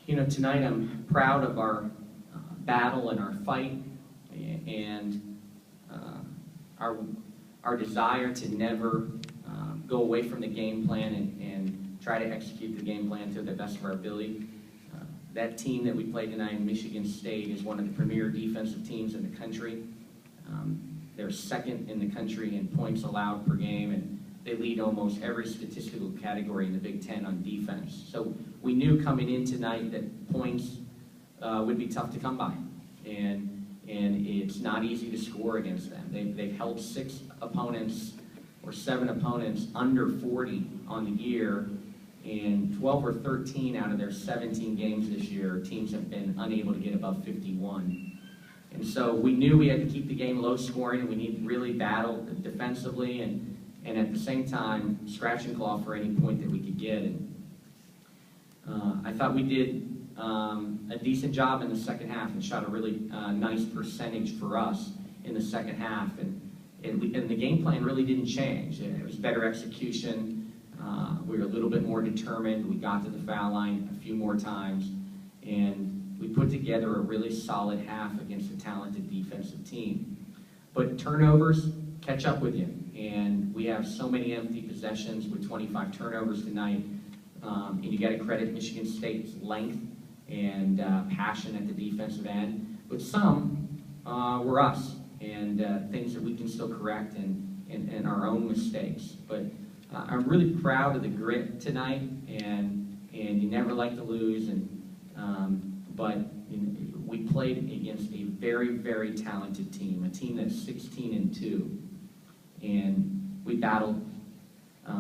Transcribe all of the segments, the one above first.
Tonight I'm proud of our battle and our fight and our desire to never go away from the game plan and try to execute the game plan to the best of our ability. That team that we played tonight, Michigan State, is one of the premier defensive teams in the country. They're second in the country in points allowed per game, and they lead almost every statistical category in the Big Ten on defense. So we knew coming in tonight that points would be tough to come by, and it's not easy to score against them. They've held 7 opponents under 40 on the year, and 12 or 13 out of their 17 games this year, teams have been unable to get above 51. And so we knew we had to keep the game low scoring, and we need to really battle defensively and at the same time scratch and claw for any point that we could get. And I thought we did a decent job in the second half and shot a really nice percentage for us in the second half. And the game plan really didn't change. It was better execution. We were a little bit more determined. We got to the foul line a few more times, and we put together a really solid half against a talented defensive team. But turnovers catch up with you, and we have so many empty possessions with 25 turnovers tonight. And you got to credit Michigan State's length and passion at the defensive end. But some were us and things that we can still correct and our own mistakes. But I'm really proud of the grit tonight, and you never like to lose. But we played against a very, very talented team, a team that's 16-2, and we battled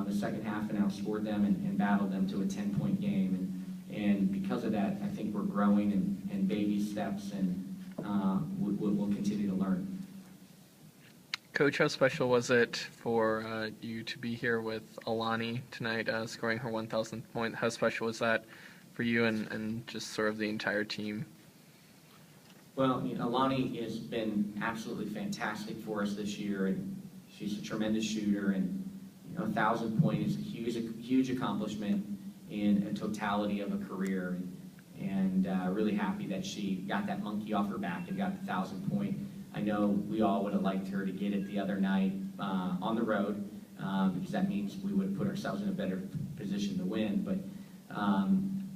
the second half and outscored them and battled them to a 10-point game. And because of that, I think we're growing in baby steps, and we'll continue to learn. Coach, how special was it for you to be here with Alani tonight, scoring her 1,000th point? How special was that for you and just sort of the entire team? Well, Alani has been absolutely fantastic for us this year, and she's a tremendous shooter, and 1,000 points is a huge accomplishment in a totality of a career, and really happy that she got that monkey off her back and got the 1,000 point. I know we all would have liked her to get it the other night on the road, because that means we would have put ourselves in a better position to win. But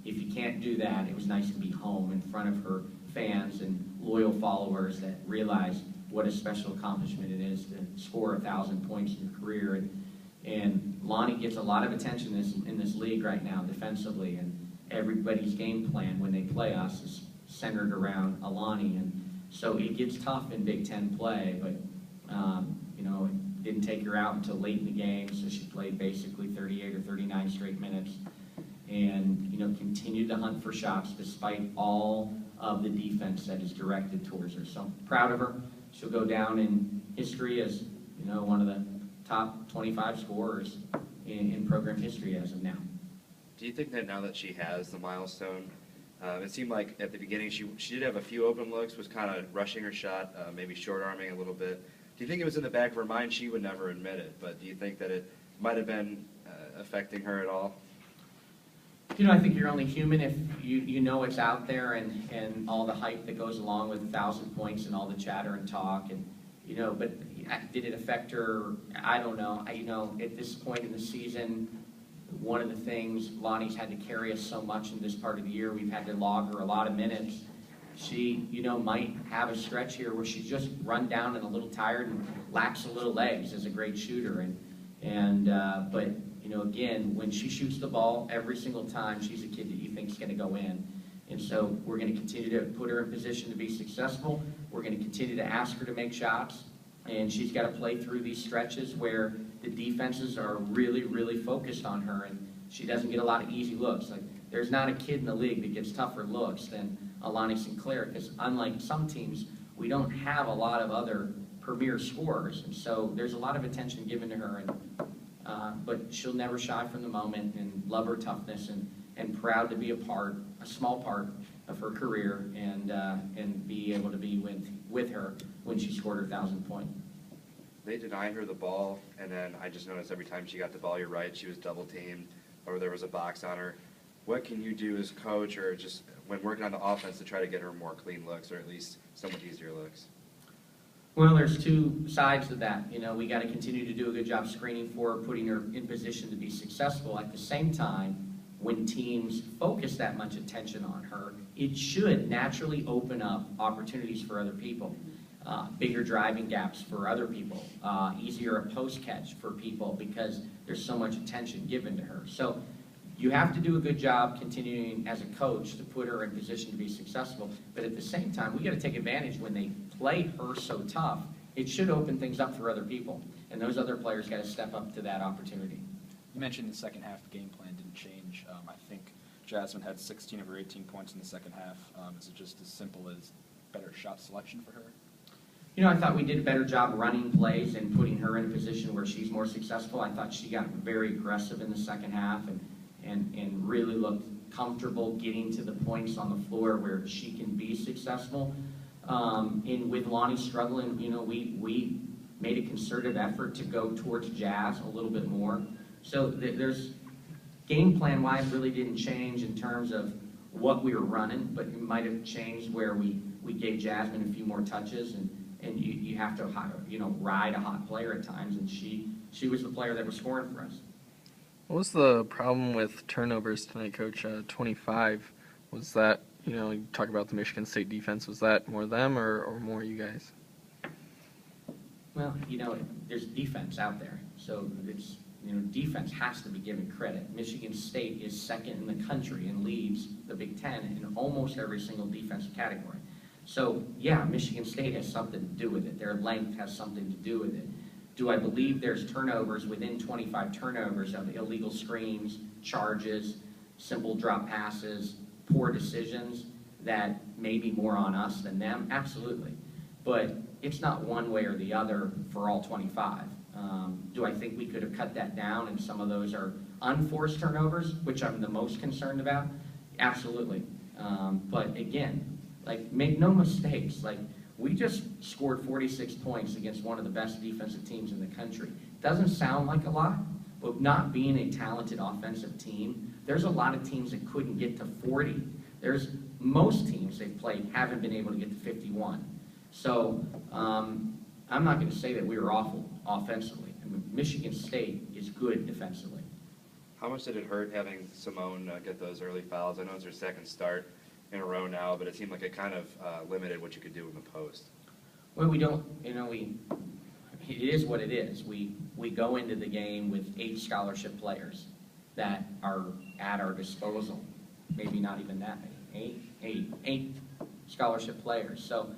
if you can't do that, it was nice to be home in front of her fans and loyal followers that realize what a special accomplishment it is to score 1,000 points in your career. And Lonnie gets a lot of attention in this league right now defensively, and everybody's game plan when they play us is centered around Alani. And so it gets tough in Big Ten play, but it didn't take her out until late in the game, so she played basically 38 or 39 straight minutes, and continued to hunt for shots despite all of the defense that is directed towards her. So proud of her. She'll go down in history as one of the top 25 scorers in program history as of now. Do you think that now that she has the milestone, it seemed like at the beginning she did have a few open looks, was kind of rushing her shot, maybe short-arming a little bit. Do you think it was in the back of her mind? She would never admit it, but do you think that it might have been affecting her at all? I think you're only human if you know it's out there and all the hype that goes along with 1,000 points and all the chatter and talk. And but did it affect her? I don't know. At this point in the season, one of the things, Lonnie's had to carry us so much in this part of the year. We've had to log her a lot of minutes. She, might have a stretch here where she's just run down and a little tired and lacks a little legs as a great shooter. But again, when she shoots the ball every single time, she's a kid that you think is going to go in. And so we're going to continue to put her in position to be successful. We're going to continue to ask her to make shots. And she's got to play through these stretches where the defenses are really, really focused on her, and she doesn't get a lot of easy looks. Like, there's not a kid in the league that gets tougher looks than Alani Sinclair, because unlike some teams, we don't have a lot of other premier scorers. And so there's a lot of attention given to her, but she'll never shy from the moment, and love her toughness, and proud to be a small part of her career, and be able to be with her when she scored her 1,000 point. They denied her the ball, and then I just noticed every time she got the ball, you're right, she was double teamed, or there was a box on her. what can you do as coach or just when working on the offense to try to get her more clean looks or at least somewhat easier looks? Well, there's two sides to that. You know, we got to continue to do a good job screening for her, putting her in position to be successful. At the same time, when teams focus that much attention on her, it should naturally open up opportunities for other people. Bigger driving gaps for other people, easier a post catch for people because there's so much attention given to her. So you have to do a good job continuing as a coach to put her in position to be successful, but at the same time, we got to take advantage when they play her so tough. It should open things up for other people, and those other players got to step up to that opportunity. You mentioned the second half the game plan didn't change. I think Jasmine had 16 of her 18 points in the second half. Is it just as simple as better shot selection for her? You know, I thought we did a better job running plays and putting her in a position where she's more successful. I thought she got very aggressive in the second half and really looked comfortable getting to the points on the floor where she can be successful. And with Lonnie struggling, you know, we made a concerted effort to go towards Jazz a little bit more. So there's game plan-wise really didn't change in terms of what we were running, but it might have changed where we gave Jasmine a few more touches, and you have to, you know, ride a hot player at times, and she was the player that was scoring for us. What was the problem with turnovers tonight, Coach? 25. Was that, you know, you talk about the Michigan State defense, was that more them or more you guys? Well, you know, there's defense out there, so it's, you know, defense has to be given credit. Michigan State is second in the country and leads the Big Ten in almost every single defensive category. So, yeah, Michigan State has something to do with it. Their length has something to do with it. Do I believe there's turnovers within 25 turnovers of illegal screens, charges, simple drop passes, poor decisions that may be more on us than them? Absolutely. But it's not one way or the other for all 25. Do I think we could have cut that down and some of those are unforced turnovers, which I'm the most concerned about? Absolutely. But again, like, make no mistakes. Like, we just scored 46 points against one of the best defensive teams in the country. Doesn't sound like a lot, but not being a talented offensive team, there's a lot of teams that couldn't get to 40. There's most teams they've played haven't been able to get to 51. So I'm not going to say that we were awful offensively. I mean, Michigan State is good defensively. How much did it hurt having Simone get those early fouls? I know it's her second start in a row now, but it seemed like it kind of limited what you could do in the post. Well, we don't, you know, it is what it is. We go into the game with 8 scholarship players that are at our disposal. Maybe not even that many. 8 scholarship players. So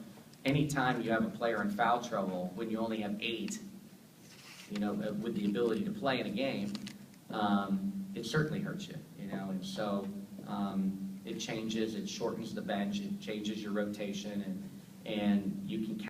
anytime you have a player in foul trouble, when you only have 8, you know, with the ability to play in a game, it certainly hurts you, you know, and so it changes, it shortens the bench, it changes your rotation, and you can